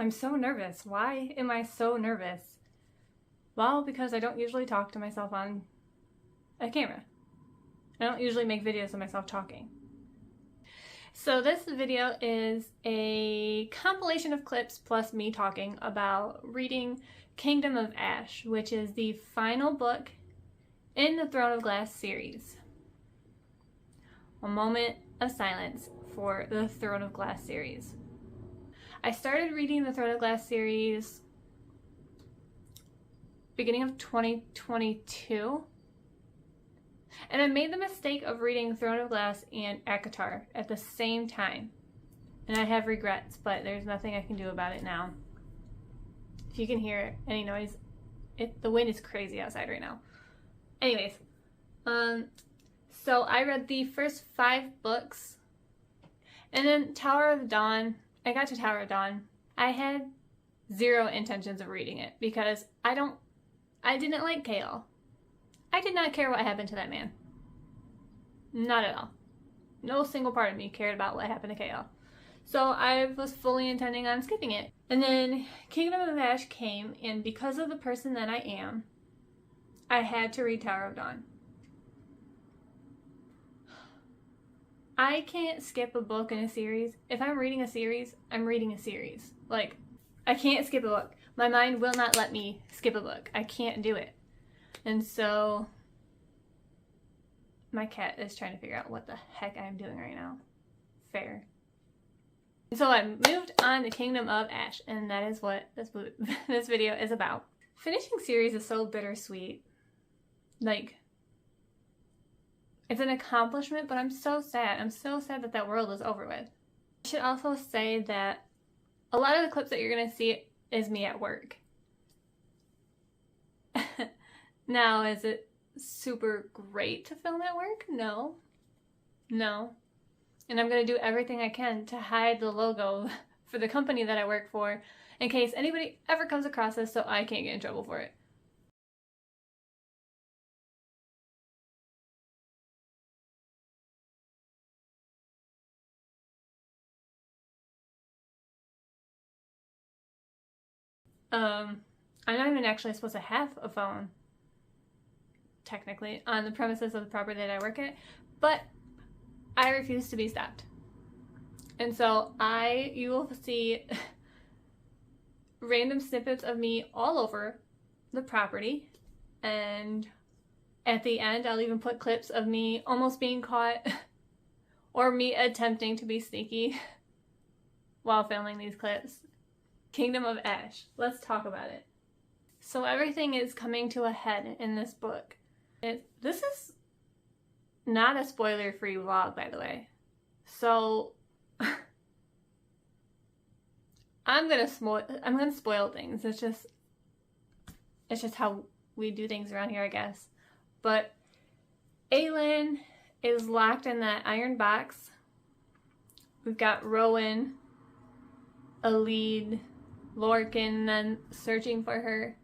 I'm so nervous. Why am I so nervous? Well, because I don't usually talk to myself on a camera. I don't usually make videos of myself talking. So this video is a compilation of clips plus me talking about reading Kingdom of Ash, which is the final book in the Throne of Glass series. A moment of silence for the Throne of Glass series. I started reading the Throne of Glass series beginning of 2022. And I made the mistake of reading Throne of Glass and ACOTAR at the same time. And I have regrets, but there's nothing I can do about it now. If you can hear any noise, the wind is crazy outside right now. Anyways, so I read the first 5 books. And then Tower of Dawn, I got to Tower of Dawn. I had 0 intentions of reading it because I didn't like Kale. I did not care what happened to that man. Not at all. No single part of me cared about what happened to Kale. So I was fully intending on skipping it. And then Kingdom of Ash came, and because of the person that I am, I had to read Tower of Dawn. I can't skip a book in a series. If I'm reading a series, I'm reading a series. Like, I can't skip a book. My mind will not let me skip a book. I can't do it. And so, my cat is trying to figure out what the heck I'm doing right now. Fair. And so I moved on to Kingdom of Ash, and that is what this video is about. Finishing series is so bittersweet. Like, it's an accomplishment, but I'm so sad. I'm so sad that that world is over with. I should also say that a lot of the clips that you're going to see is me at work. Now, is it super great to film at work? No. No. And I'm going to do everything I can to hide the logo for the company that I work for in case anybody ever comes across this so I can't get in trouble for it. I'm not even actually supposed to have a phone, technically, on the premises of the property that I work at, but I refuse to be stopped. And so you will see random snippets of me all over the property, and at the end I'll even put clips of me almost being caught or me attempting to be sneaky while filming these clips. Kingdom of Ash. Let's talk about it. So everything is coming to a head in this book. This is not a spoiler-free vlog, by the way. So I'm gonna spoil things. It's just how we do things around here, I guess. But Aelin is locked in that iron box. We've got Rowan, a lead, Lorcan then searching for her.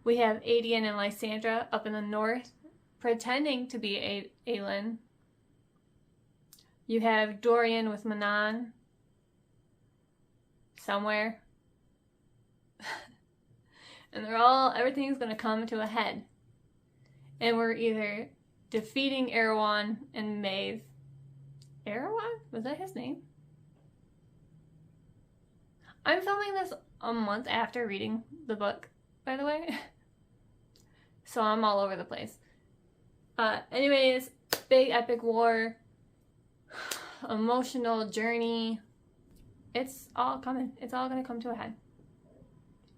We have Adian and Lysandra up in the north pretending to be Aelin. You have Dorian with Manon somewhere. And everything's gonna come to a head. And we're either defeating Erewhon and Maeve. Erewhon? Was that his name? I'm filming this a month after reading the book, by the way. So I'm all over the place. Anyways, big epic war, emotional journey. It's all coming. It's all gonna come to a head.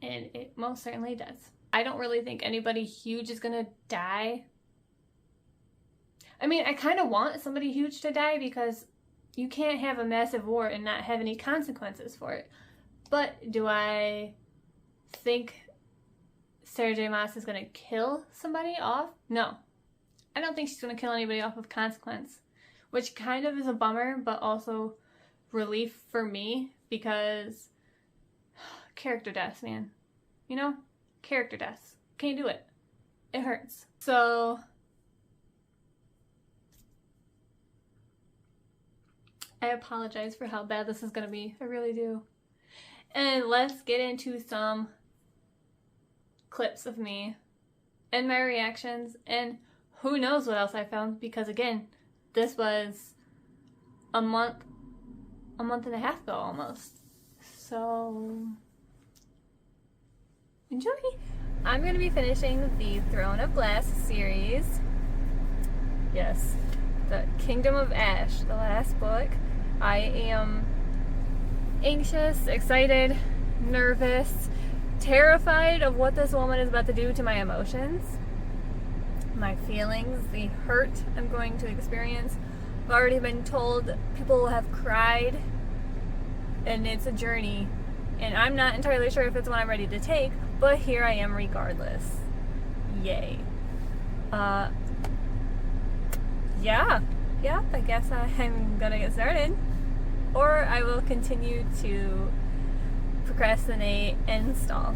And it most certainly does. I don't really think anybody huge is gonna die. I mean, I kind of want somebody huge to die because you can't have a massive war and not have any consequences for it. But do I think Sarah J. Maas is going to kill somebody off? No. I don't think she's going to kill anybody off of consequence, which kind of is a bummer, but also relief for me because character deaths, man. You know? Character deaths. Can't do it. It hurts. So I apologize for how bad this is going to be. I really do. And let's get into some clips of me and my reactions, and who knows what else I found, because again, this was a month and a half ago almost. So enjoy. I'm going to be finishing the Throne of Glass series. Yes, the Kingdom of Ash, the last book. I am anxious, excited, nervous, terrified of what this woman is about to do to my emotions, my feelings, the hurt I'm going to experience. I've already been told people have cried, and it's a journey, and I'm not entirely sure if it's one I'm ready to take, but here I am regardless. Yay. Yeah, I guess I'm gonna get started, or I will continue to procrastinate and stall.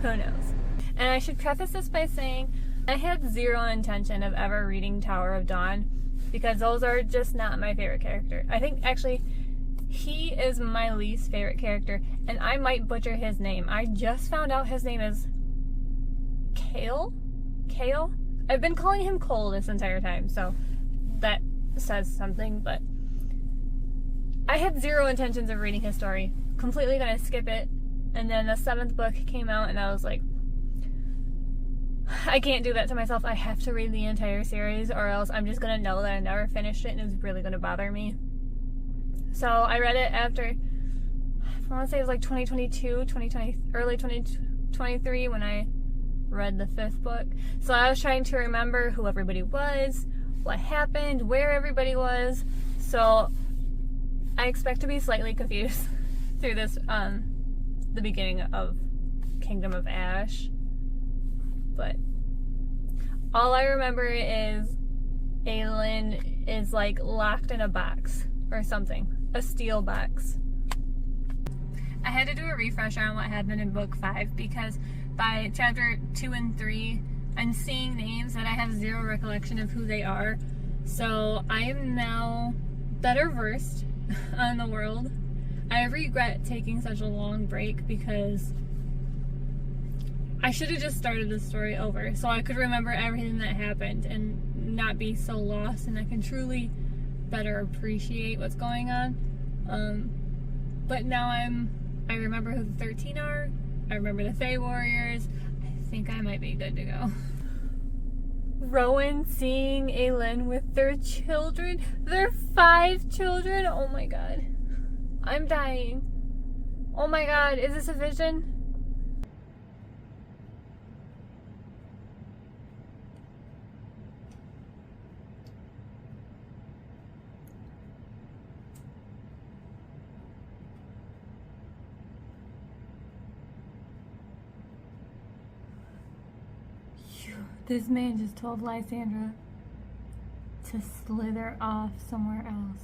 Who knows? And I should preface this by saying I had zero intention of ever reading Tower of Dawn, because those are just not my favorite character. I think actually he is my least favorite character, and I might butcher his name. I just found out his name is Kale? I've been calling him Cole this entire time, so that says something, but I had zero intentions of reading his story. Completely gonna skip it. And then the 7th book came out, and I was like, I can't do that to myself. I have to read the entire series, or else I'm just gonna know that I never finished it, and it's really gonna bother me. So I read it after, I want to say it was like 2022, early 2023 when I read the 5th book. So I was trying to remember who everybody was, what happened, where everybody was. So I expect to be slightly confused through this, the beginning of Kingdom of Ash. But all I remember is Aelin is like locked in a box or something, a steel box. I had to do a refresher on what happened in book 5, because by chapter 2 and 3 I'm seeing names that I have zero recollection of who they are. So I am now better versed on the world. I regret taking such a long break, because I should have just started the story over so I could remember everything that happened and not be so lost, and I can truly better appreciate what's going on. But now I remember who the 13 are. I remember the Fae Warriors. I think I might be good to go. Rowan seeing Aelin with their children. Their 5 children. Oh my god. I'm dying. Oh my god, is this a vision? This man just told Lysandra to slither off somewhere else.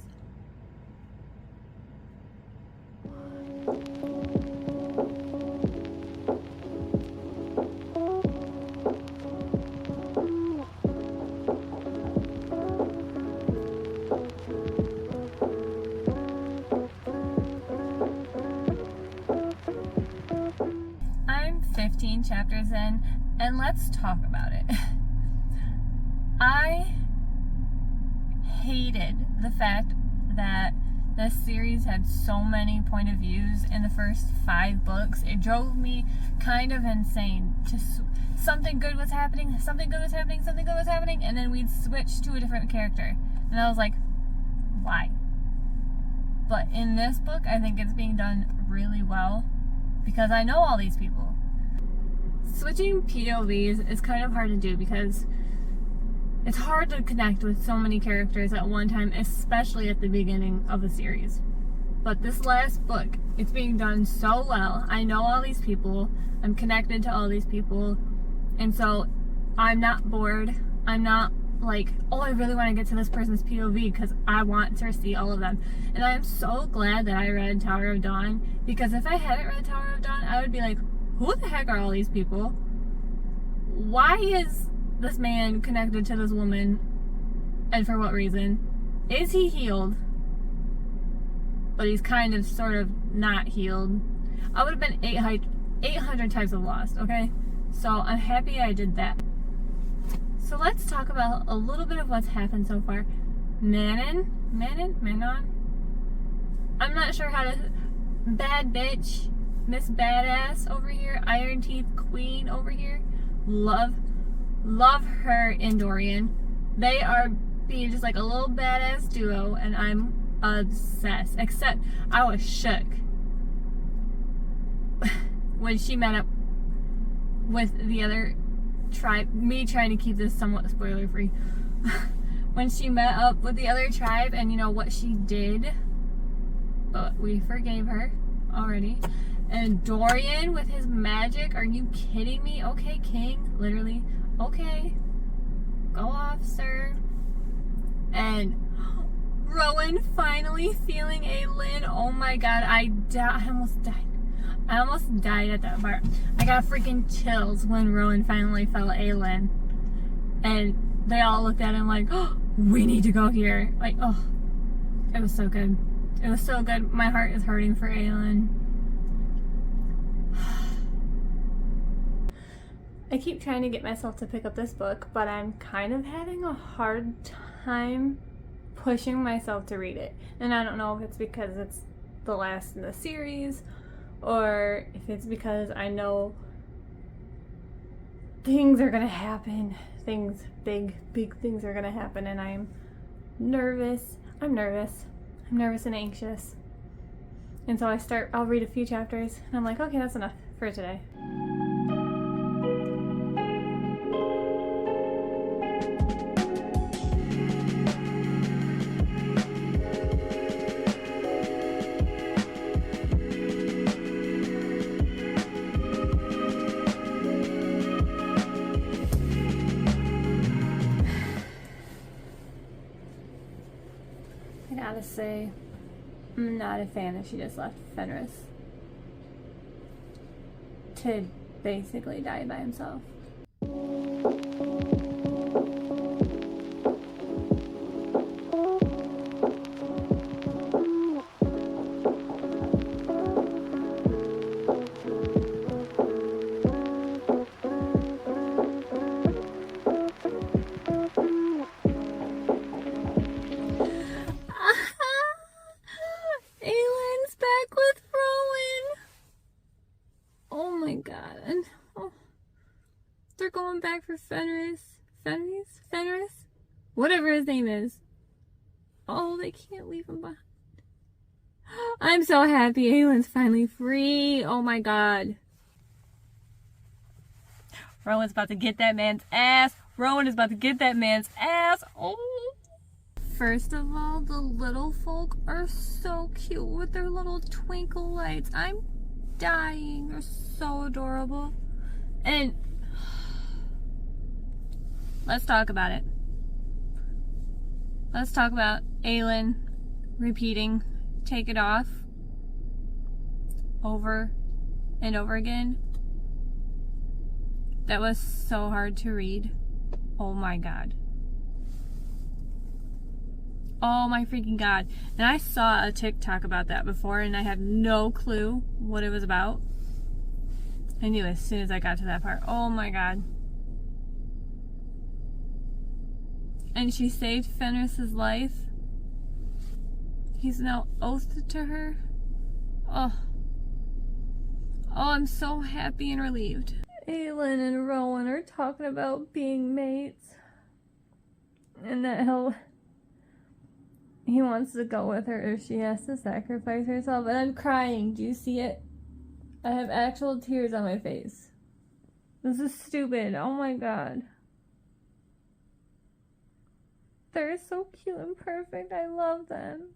I'm 15 chapters in, and let's talk about it. I hated the fact that this series had so many point of views in the first 5 books. It drove me kind of insane. Just something good was happening, something good was happening, something good was happening, and then we'd switch to a different character. And I was like, why? But in this book, I think it's being done really well, because I know all these people. Switching POVs is kind of hard to do, because it's hard to connect with so many characters at one time, especially at the beginning of a series. But this last book, it's being done so well. I know all these people, I'm connected to all these people, and so I'm not bored. I'm not like, oh, I really want to get to this person's POV, because I want to see all of them. And I am so glad that I read Tower of Dawn, because if I hadn't read Tower of Dawn, I would be like, who the heck are all these people? Why is this man connected to this woman, and for what reason? Is he healed? But he's kind of sort of not healed. I would have been 800 types of lost, okay? So I'm happy I did that. So let's talk about a little bit of what's happened so far. Manon? I'm not sure how to... Bad bitch. Miss Badass over here. Iron Teeth Queen over here. Love her and Dorian. They are being just like a little badass duo, and I'm obsessed. Except I was shook when she met up with the other tribe. Me trying to keep this somewhat spoiler free. When she met up with the other tribe and you know what she did, but we forgave her already. And Dorian with his magic, are you kidding me? Okay, King, literally. Okay, go off, sir. And Rowan finally feeling Aelin. Oh my god, I almost died. I almost died at that part. I got freaking chills when Rowan finally felt Aelin. And they all looked at him like, oh, we need to go here. Like, oh, it was so good. It was so good. My heart is hurting for Aelin. I keep trying to get myself to pick up this book, but I'm kind of having a hard time pushing myself to read it. And I don't know if it's because it's the last in the series, or if it's because I know things are gonna happen. Things, big things are gonna happen, and I'm nervous. I'm nervous and anxious. And so I'll read a few chapters, and I'm like, okay, that's enough for today. I gotta say, I'm not a fan that she just left Fenris to basically die by himself. They're going back for Fenris, whatever his name is. Oh, they can't leave him behind. I'm so happy Aelin's finally free. Oh my god. Rowan's about to get that man's ass. Rowan is about to get that man's ass. Oh. First of all, the little folk are so cute with their little twinkle lights. I'm dying. They're so adorable. And let's talk about it. Let's talk about Aelin repeating "take it off" over and over again. That was so hard to read. Oh my god. Oh my freaking god. And I saw a TikTok about that before and I had no clue what it was about. I knew as soon as I got to that part. Oh my god. And she saved Fenris's life. He's now oathed to her. Oh. Oh, I'm so happy and relieved. Aelin and Rowan are talking about being mates. And that he wants to go with her if she has to sacrifice herself. And I'm crying. Do you see it? I have actual tears on my face. This is stupid. Oh my god. They're so cute and perfect. I love them.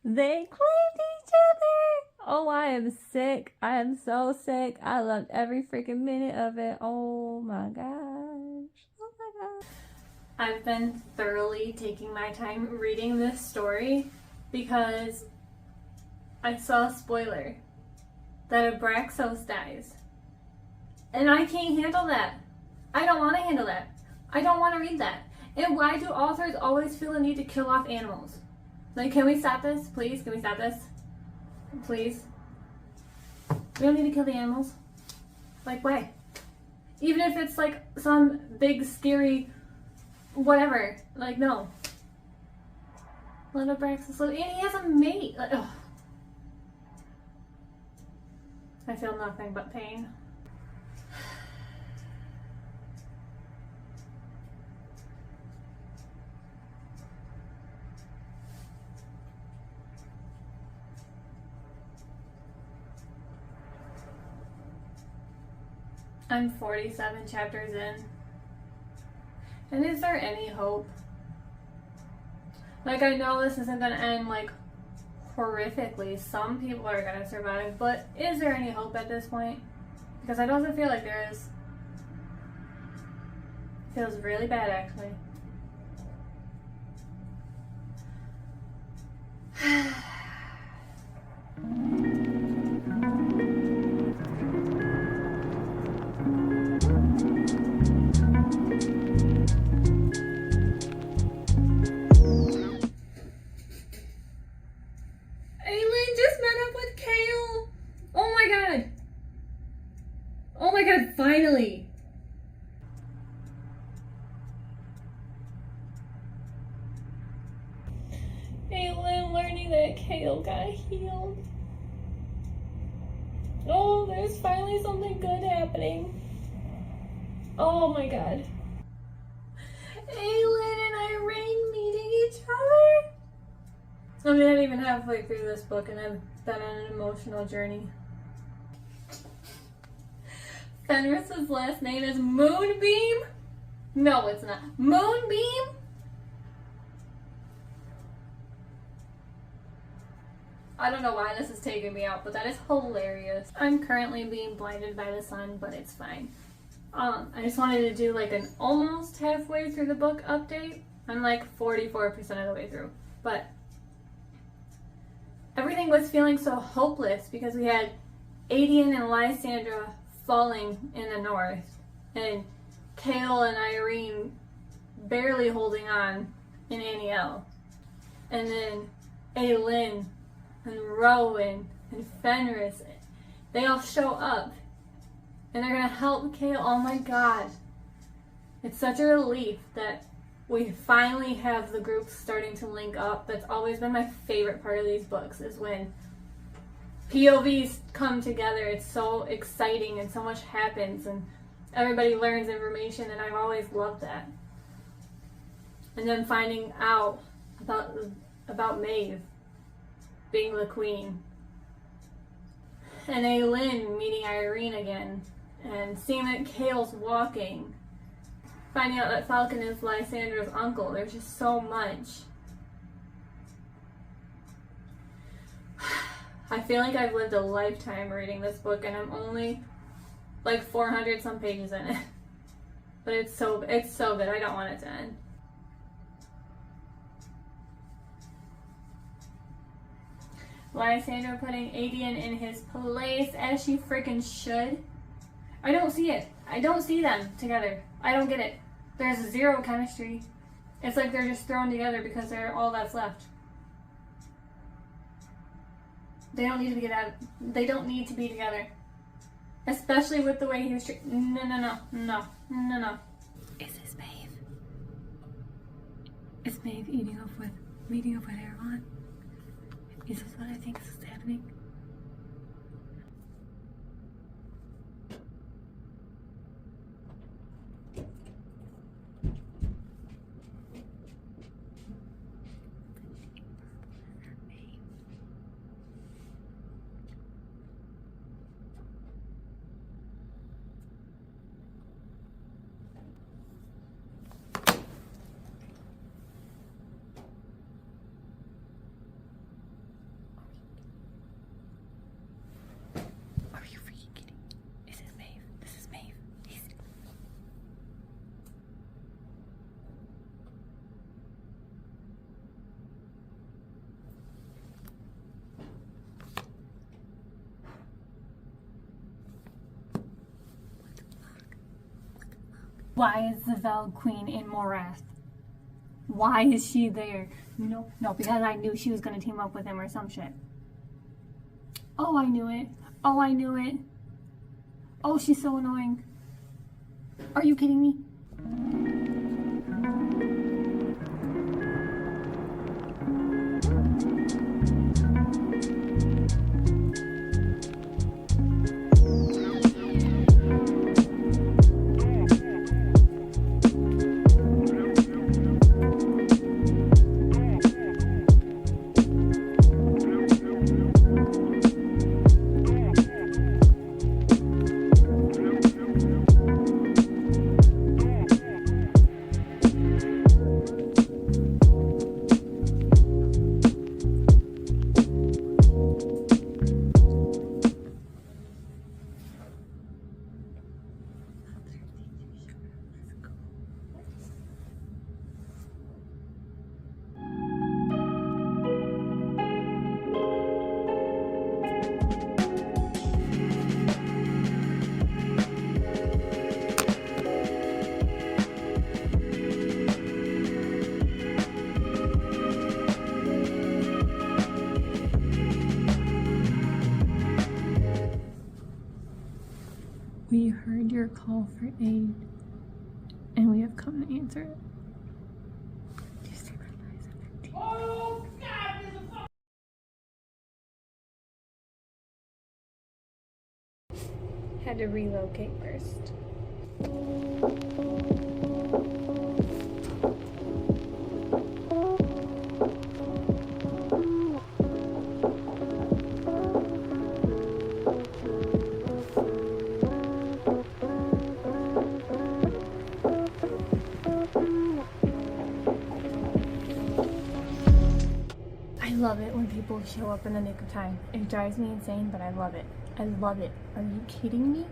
They claimed each other. Oh, I am sick. I am so sick. I loved every freaking minute of it. Oh my gosh. Oh my god. I've been thoroughly taking my time reading this story because I saw a spoiler that Abraxos dies. And I can't handle that. I don't want to handle that. I don't want to read that. And why do authors always feel the need to kill off animals? Like, can we stop this? Please? Can we stop this? Please? We don't need to kill the animals. Like, why? Even if it's like some big, scary, whatever. Like, no. Let Abraxas live. And he has a mate. Like, ugh. I feel nothing but pain. I'm 47 chapters in. And is there any hope? Like, I know this isn't gonna end, like, horrifically. Some people are gonna survive, but is there any hope at this point? Because I don't feel like there is. It feels really bad, actually. Finally! Aylin learning that Kale got healed. Oh, there's finally something good happening. Oh my god. Aylin and Irene meeting each other? I'm not even halfway through this book and I've been on an emotional journey. Fenris's last name is Moonbeam? No, it's not. Moonbeam? I don't know why this is taking me out, but that is hilarious. I'm currently being blinded by the sun, but it's fine. I just wanted to do like an almost halfway through the book update. I'm like 44% of the way through, but everything was feeling so hopeless because we had Adian and Lysandra falling in the north, and Kale and Irene barely holding on in Aniel, and then Aylin and Rowan and Fenris, they all show up and they're gonna help Kale. Oh my god, it's such a relief that we finally have the group starting to link up. That's always been my favorite part of these books, is when POVs come together. It's so exciting and so much happens and everybody learns information, and I've always loved that. And then finding out about Maeve being the queen, and Aylin meeting Irene again, and seeing that Kale's walking, finding out that Falcon is Lysandra's uncle. There's just so much. I feel like I've lived a lifetime reading this book, and I'm only like 400 some pages in it. But it's so good. I don't want it to end. Lysandra putting Adian in his place, as she freaking should. I don't see it. I don't see them together. I don't get it. There's zero chemistry. It's like they're just thrown together because they're all that's left. They don't need to be together. They don't need to be together. Especially with the way he was No. Is this Maeve? Is Maeve meeting up with Erewhon? Is this what I think is happening? Why is the Vel Queen in Morath? Why is she there? No, because I knew she was going to team up with him or some shit. Oh, I knew it. Oh, I knew it. Oh, she's so annoying. Are you kidding me? We heard your call for aid, and we have come to answer it. Do you see my eyes on that? Oh, God! Had to relocate first. I love it when people show up in the nick of time. It drives me insane, but I love it. I love it. Are you kidding me?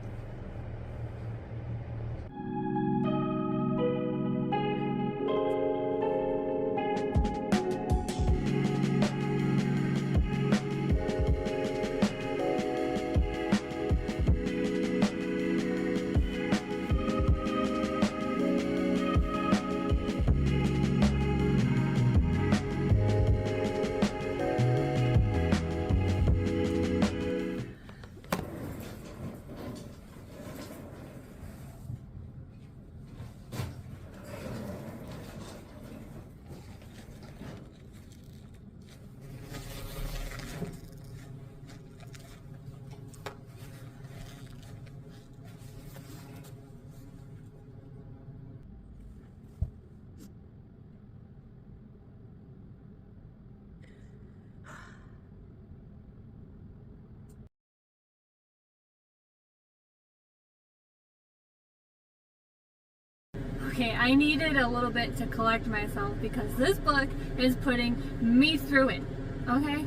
Okay, I needed a little bit to collect myself because this book is putting me through it, okay?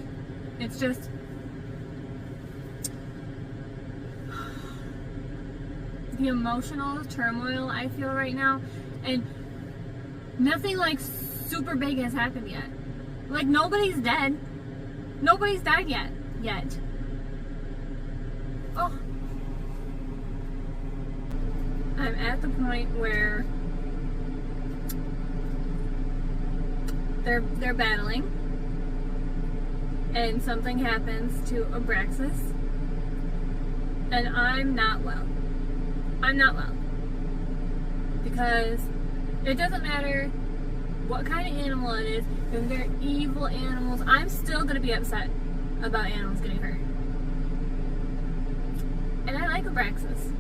It's just... the emotional turmoil I feel right now, and nothing like super big has happened yet. Like, nobody's dead. Nobody's died yet. Oh. I'm at the point where they're battling, and something happens to Abraxas, and I'm not well. I'm not well. Because it doesn't matter what kind of animal it is, if they're evil animals, I'm still gonna be upset about animals getting hurt. And I like Abraxas.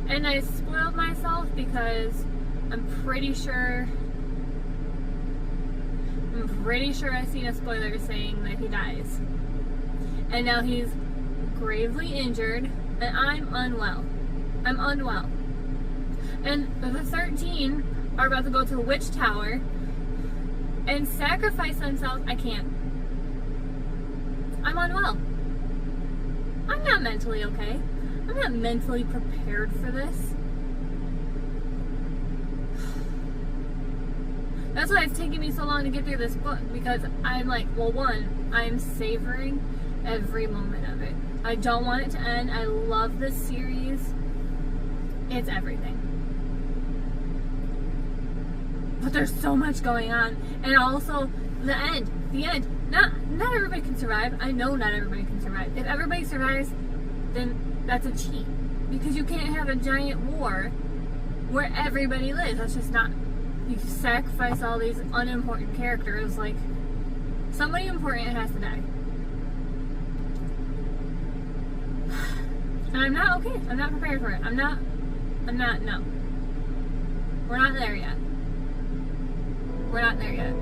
And I spoiled myself because I'm pretty sure I've seen a spoiler saying that he dies. And now he's gravely injured, and I'm unwell. And the 13 are about to go to the witch tower and sacrifice themselves. I can't. I'm unwell. I'm not mentally okay. I'm not mentally prepared for this. That's why it's taking me so long to get through this book, because I'm like, well, one, I'm savoring every moment of it. I don't want it to end. I love this series. It's everything. But there's so much going on. And also, the end. Not everybody can survive. I know not everybody can survive. If everybody survives, then that's a cheat. Because you can't have a giant war where everybody lives. That's just not... You sacrifice all these unimportant characters. Like, somebody important has to die. And I'm not okay. I'm not prepared for it. I'm not, no. We're not there yet. We're not there yet.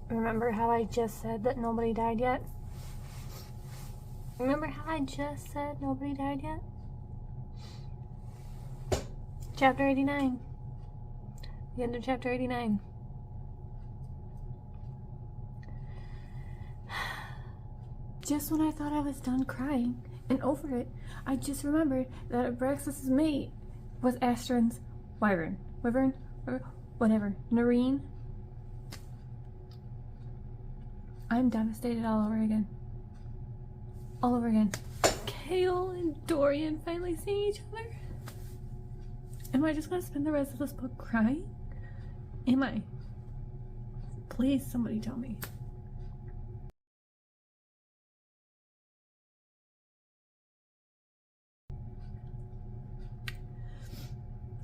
Remember how I just said that nobody died yet? Remember how I just said nobody died yet? Chapter 89. The end of chapter 89. Just when I thought I was done crying and over it, I just remembered that Abraxas' mate was Astron's wyvern, whatever, Noreen. I'm devastated all over again. All over again. Kale and Dorian finally seeing each other. Am I just gonna spend the rest of this book crying? Am I? Please, somebody tell me.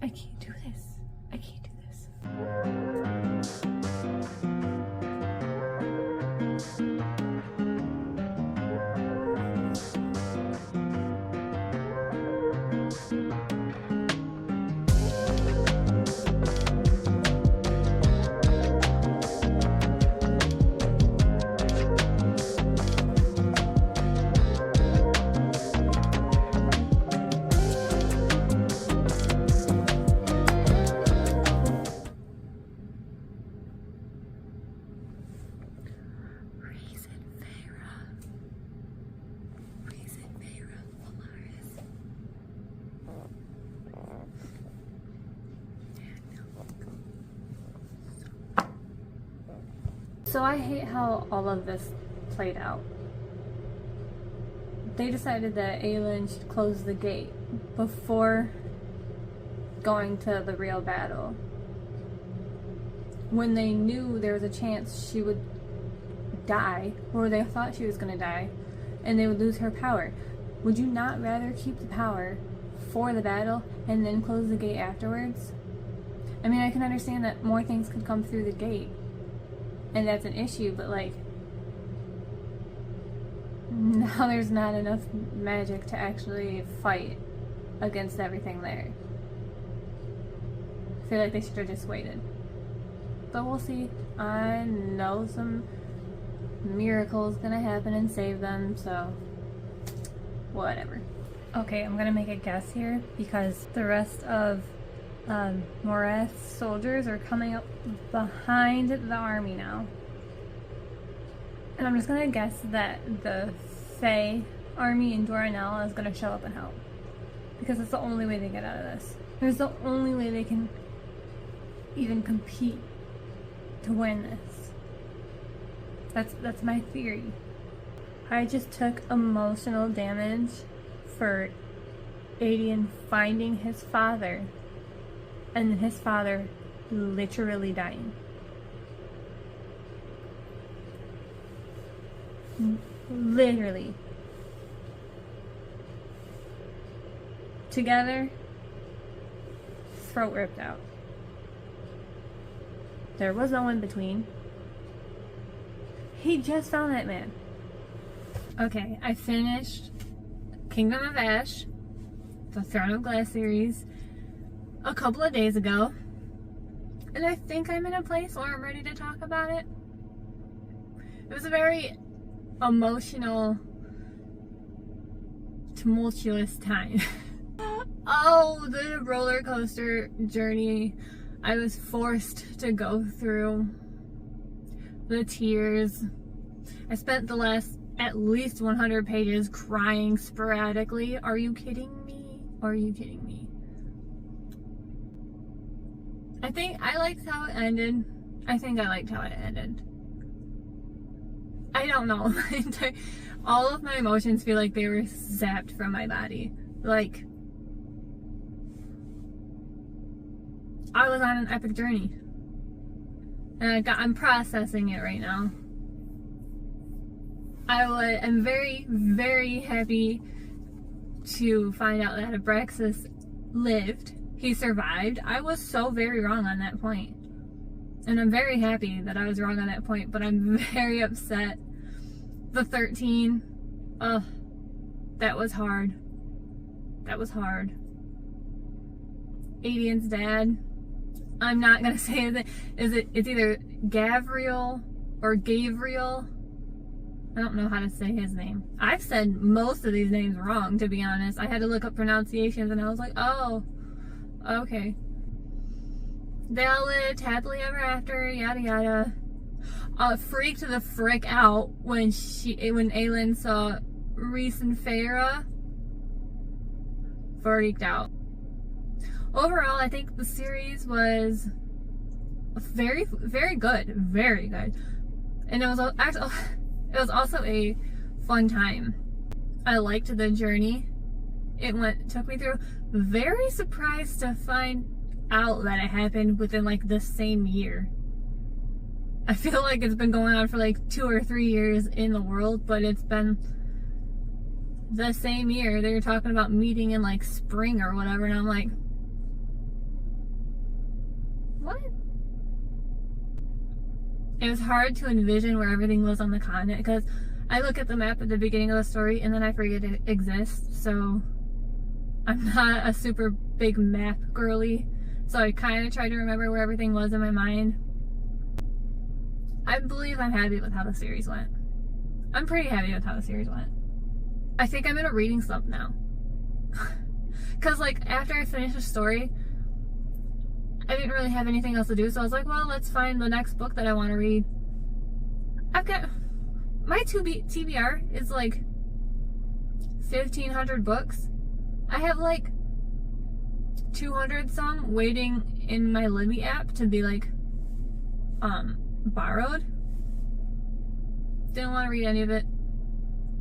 I can't do this. I can't do this. So I hate how all of this played out. They decided that Aelin should close the gate before going to the real battle, when they knew there was a chance she would die, or they thought she was going to die, and they would lose her power. Would you not rather keep the power for the battle and then close the gate afterwards? I mean, I can understand that more things could come through the gate, and that's an issue, but like, now there's not enough magic to actually fight against everything there. I feel like they should have just waited. But we'll see. I know some miracle's gonna happen and save them, so whatever. Okay, I'm gonna make a guess here, because the rest of Morath's soldiers are coming up behind the army now. And I'm just gonna guess that the Fae army in Doranel is gonna show up and help. Because it's the only way they get out of this. It's the only way they can even compete to win this. That's my theory. I just took emotional damage for Aedion finding his father, and then his father literally dying. Literally. Together, throat ripped out. There was no in between. He just found that man. Okay, I finished Kingdom of Ash, the Throne of Glass series, a couple of days ago. And I think I'm in a place where I'm ready to talk about it. It was a very emotional, tumultuous time. Oh, the roller coaster journey I was forced to go through. The tears. I spent the last at least 100 pages crying sporadically. Are you kidding me? Are you kidding me? I think I liked how it ended. I think I liked how it ended. I don't know. All of my emotions feel like they were zapped from my body. Like, I was on an epic journey. And I'm processing it right now. I'm very, very happy to find out that Abraxas lived. He survived. I was so very wrong on that point. And I'm very happy that I was wrong on that point, but I'm very upset. The 13, ugh, that was hard. That was hard. Adian's dad, I'm not gonna say it's either Gavriel or Gavriel. I don't know how to say his name. I've said most of these names wrong, to be honest. I had to look up pronunciations and I was like, oh, okay. They all lived happily ever after, yada yada. Freaked the frick out when Aelin saw Rhys and Feyre. Freaked out. Overall, I think the series was very, very good. Very good. And it was actually, it was also a fun time. I liked the journey. It took me through. Very surprised to find out that it happened within like the same year. I feel like it's been going on for like 2 or 3 years in the world, but it's been the same year. They were talking about meeting in like spring or whatever, and I'm like, what? It was hard to envision where everything was on the continent because I look at the map at the beginning of the story and then I forget it exists, so I'm not a super big map girly, so I kind of try to remember where everything was in my mind. I believe I'm happy with how the series went. I'm pretty happy with how the series went. I think I'm in a reading slump now. Because like after I finished the story, I didn't really have anything else to do, so I was like, well, let's find the next book that I want to read. I've got, my TBR is like 1,500 books. I have like 200 some waiting in my Libby app to be like, borrowed. Didn't want to read any of it.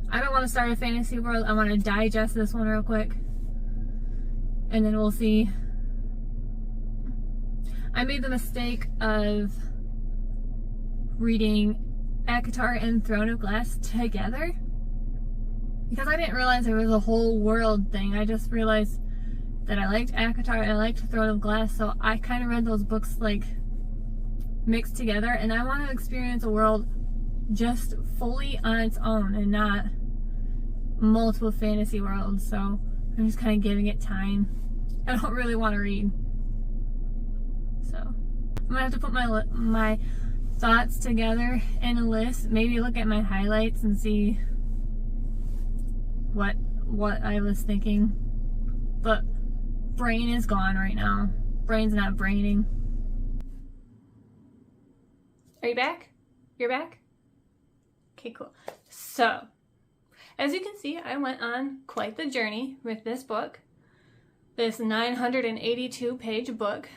I don't want to start a fantasy world. I want to digest this one real quick. And then we'll see. I made the mistake of reading ACOTAR and Throne of Glass together because I didn't realize there was a whole world thing. I just realized that I liked ACOTAR and I liked Throne of Glass, so I kind of read those books like mixed together, and I want to experience a world just fully on its own and not multiple fantasy worlds, so I'm just kind of giving it time. I don't really want to read. So I'm gonna have to put my thoughts together in a list, maybe look at my highlights and see what I was thinking. But brain is gone right now. Brain's not braining. Are you back? You're back? Okay, cool. So, as you can see, I went on quite the journey with this book. This 982 page book.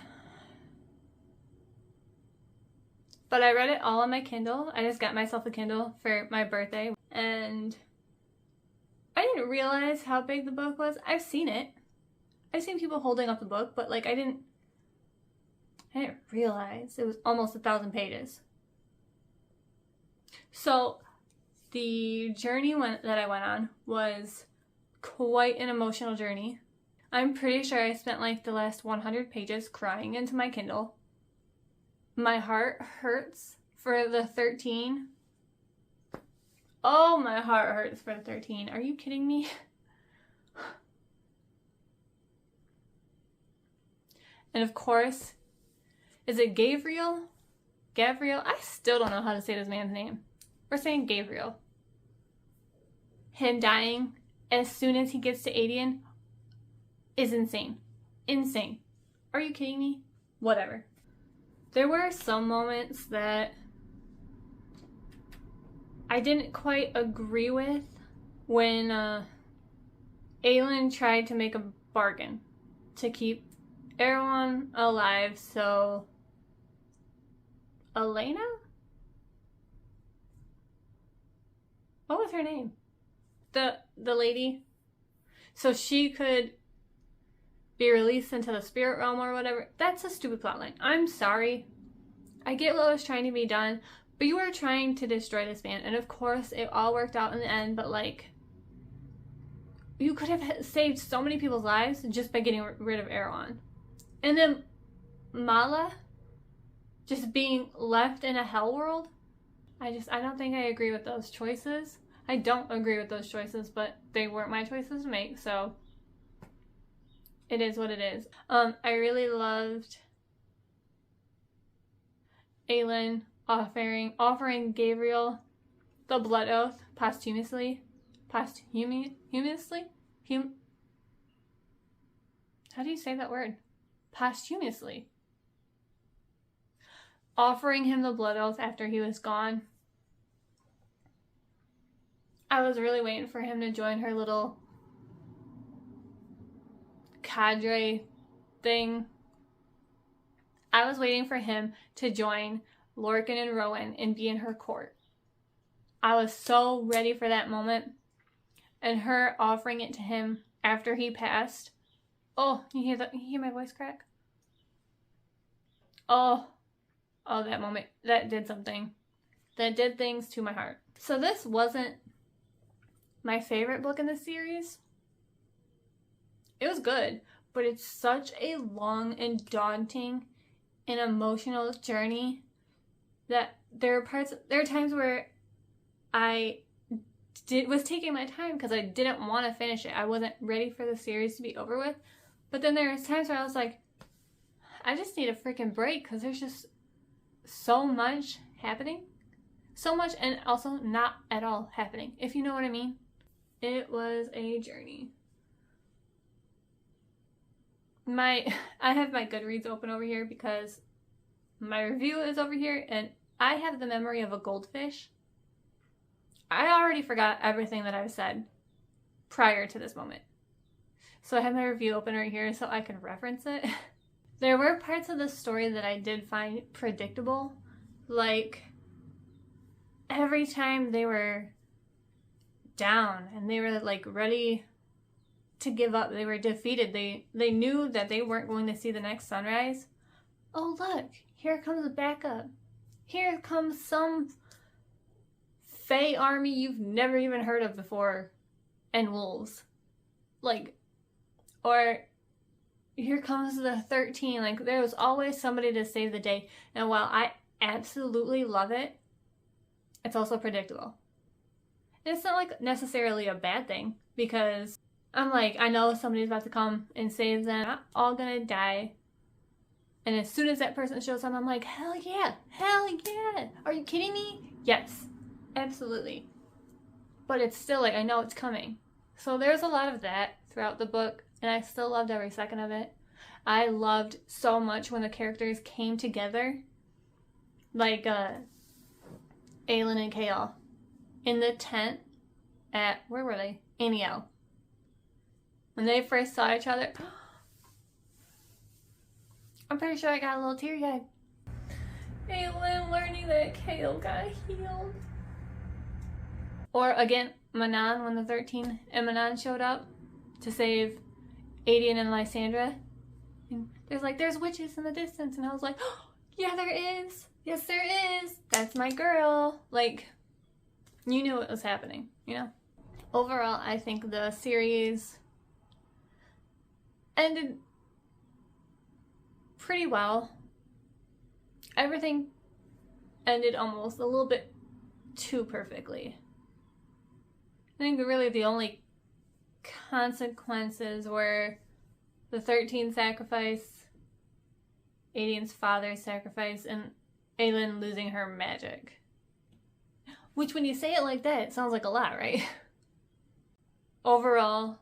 But I read it all on my Kindle. I just got myself a Kindle for my birthday. And I didn't realize how big the book was. I've seen it. I've seen people holding up the book, but like I didn't realize it was almost 1,000 pages. So the journey that I went on was quite an emotional journey. I'm pretty sure I spent like the last 100 pages crying into my Kindle. My heart hurts for the 13. Oh, my heart hurts for the 13. Are you kidding me? And of course, is it Gavriel? Gavriel? I still don't know how to say this man's name. We're saying Gabriel. Him dying as soon as he gets to Adian is insane. Insane. Are you kidding me? Whatever. There were some moments that I didn't quite agree with when Aelin tried to make a bargain to keep Erewhon alive, so Elena? What was her name? The lady? So she could be released into the spirit realm or whatever. That's a stupid plotline. I'm sorry. I get what was trying to be done, but you were trying to destroy this man, and of course it all worked out in the end, but like, you could have saved so many people's lives just by getting rid of Erewhon. And then Mala just being left in a hell world. I don't think I agree with those choices. I don't agree with those choices, but they weren't my choices to make, so it is what it is. I really loved Aelin offering Gabriel the blood oath posthumously. How do you say that word? Posthumously. Offering him the blood oath after he was gone. I was really waiting for him to join her little cadre thing. I was waiting for him to join Lorcan and Rowan and be in her court. I was so ready for that moment. And her offering it to him after he passed. Oh, you hear my voice crack? Oh, that moment. That did something. That did things to my heart. So this wasn't my favorite book in the series. It was good, but it's such a long and daunting and emotional journey that there are times where I was taking my time because I didn't want to finish it. I wasn't ready for the series to be over with. But then there was times where I was like, I just need a freaking break because there's just so much happening. So much, and also not at all happening, if you know what I mean. It was a journey. I have my Goodreads open over here because my review is over here, and I have the memory of a goldfish. I already forgot everything that I've said prior to this moment. So I have my review open right here so I can reference it. There were parts of the story that I did find predictable. Like, every time they were down and they were like ready to give up, they were defeated, they knew that they weren't going to see the next sunrise. Oh look, here comes a backup. Here comes some Fae army you've never even heard of before, and wolves. Like, or here comes the 13. Like, there was always somebody to save the day. And while I absolutely love it, it's also predictable. And it's not like necessarily a bad thing, because I'm like, I know somebody's about to come and save them. I'm all gonna die. And as soon as that person shows up, I'm like, hell yeah, hell yeah. Are you kidding me? Yes, absolutely. But it's still like, I know it's coming. So there's a lot of that throughout the book, and I still loved every second of it. I loved so much when the characters came together. Like, Aelin and Chaol in the tent at, where were they? Aniel. When they first saw each other, I'm pretty sure I got a little teary-eyed. Aelin learning that Chaol got healed. Or again, Manon, when the 13 and Manon showed up to save Adian and Lysandra. And there's witches in the distance, and I was like, oh, yeah, there is. Yes, there is. That's my girl. Like, you knew what was happening, you know? Overall, I think the series ended pretty well. Everything ended almost a little bit too perfectly. I think really the only consequences were the 13 sacrifice, Adian's father's sacrifice, and Aelin losing her magic. Which when you say it like that, it sounds like a lot, right? Overall,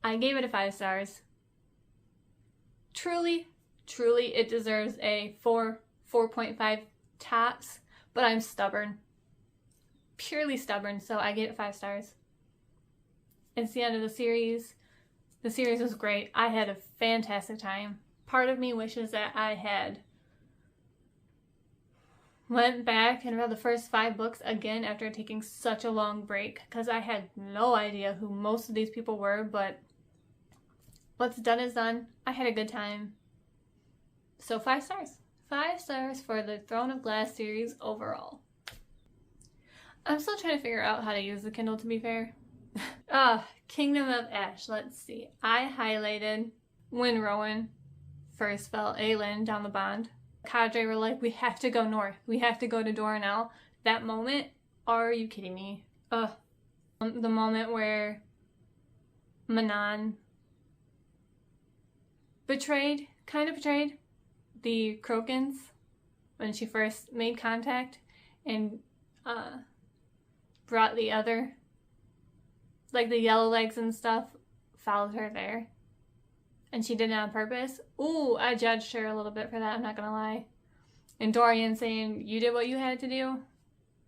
I gave it a 5 stars. Truly, it deserves a 4.5 tops, but I'm stubborn. Purely stubborn, so I gave it 5 stars. It's the end of the series. The series was great. I had a fantastic time. Part of me wishes that I had went back and read the first 5 books again after taking such a long break, because I had no idea who most of these people were, but what's done is done. I had a good time. So 5 stars. 5 stars for the Throne of Glass series overall. I'm still trying to figure out how to use the Kindle, to be fair. Kingdom of Ash. Let's see. I highlighted when Rowan first fell Aelin down the bond. Cadre were like, we have to go north. We have to go to Doranel. That moment, are you kidding me? The moment where Manon kind of betrayed the Crokins when she first made contact and brought the other, like the yellow legs and stuff, followed her there. And she did it on purpose. Ooh, I judged her a little bit for that, I'm not gonna lie. And Dorian saying, you did what you had to do.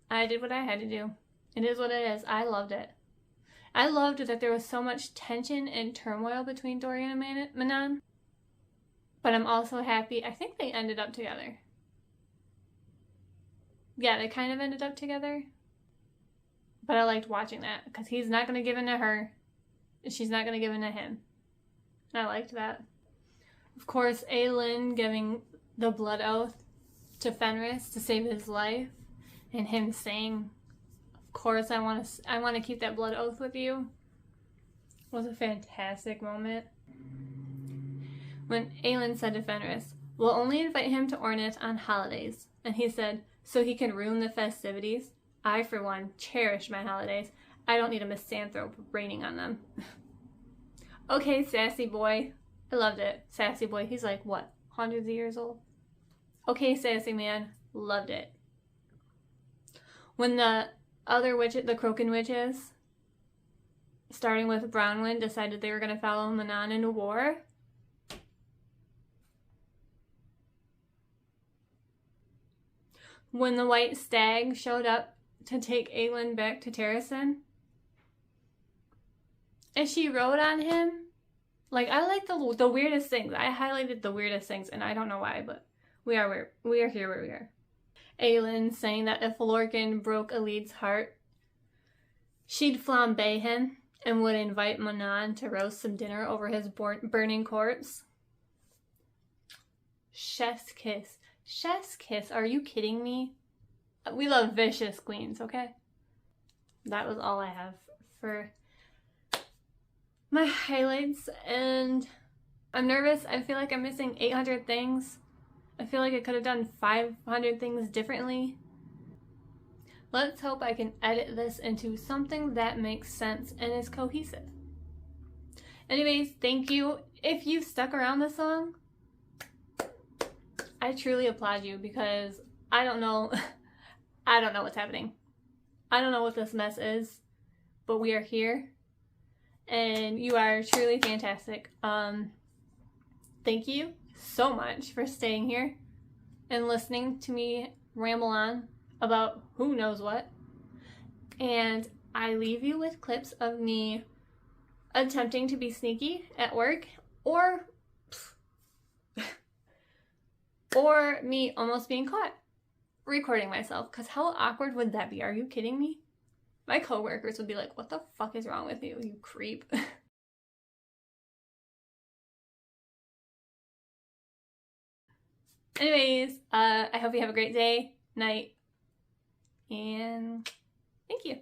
I did what I had to do. It is what it is. I loved it. I loved that there was so much tension and turmoil between Dorian and Manon. But I'm also happy. I think they ended up together. Yeah, they kind of ended up together. But I liked watching that because he's not going to give in to her. She's not going to give in to him. I liked that. Of course, Aelin giving the blood oath to Fenris to save his life, and him saying, "Of course, I want to keep that blood oath with you," was a fantastic moment. When Aelin said to Fenris, "We'll only invite him to Ornith on holidays," and he said, "So he can ruin the festivities? I, for one, cherish my holidays. I don't need a misanthrope raining on them." Okay, sassy boy. I loved it. Sassy boy. He's like, what, hundreds of years old? Okay, sassy man. Loved it. When the other witches, the Croken witches, starting with Brownwind, decided they were going to follow Manon into war, when the White Stag showed up to take Aelin back to Terrasen, and she rode on him, like, I like the weirdest things. I highlighted the weirdest things, and I don't know why, but we are here where we are. Aelin saying that if Lorcan broke Elid's heart, she'd flambe him and would invite Manon to roast some dinner over his burning corpse. Chef's kiss. Chef's kiss. Are you kidding me? We love vicious queens, okay? That was all I have for my highlights, and I'm nervous. I feel like I'm missing 800 things. I feel like I could have done 500 things differently. Let's hope I can edit this into something that makes sense and is cohesive. Anyways, thank you. If you've stuck around this long, I truly applaud you, because I don't know what's happening. I don't know what this mess is, but we are here. And you are truly fantastic. Thank you so much for staying here and listening to me ramble on about who knows what. And I leave you with clips of me attempting to be sneaky at work, or me almost being caught recording myself, because how awkward would that be? Are you kidding me? My coworkers would be like, what the fuck is wrong with you, you creep? Anyways, I hope you have a great day, night, and thank you.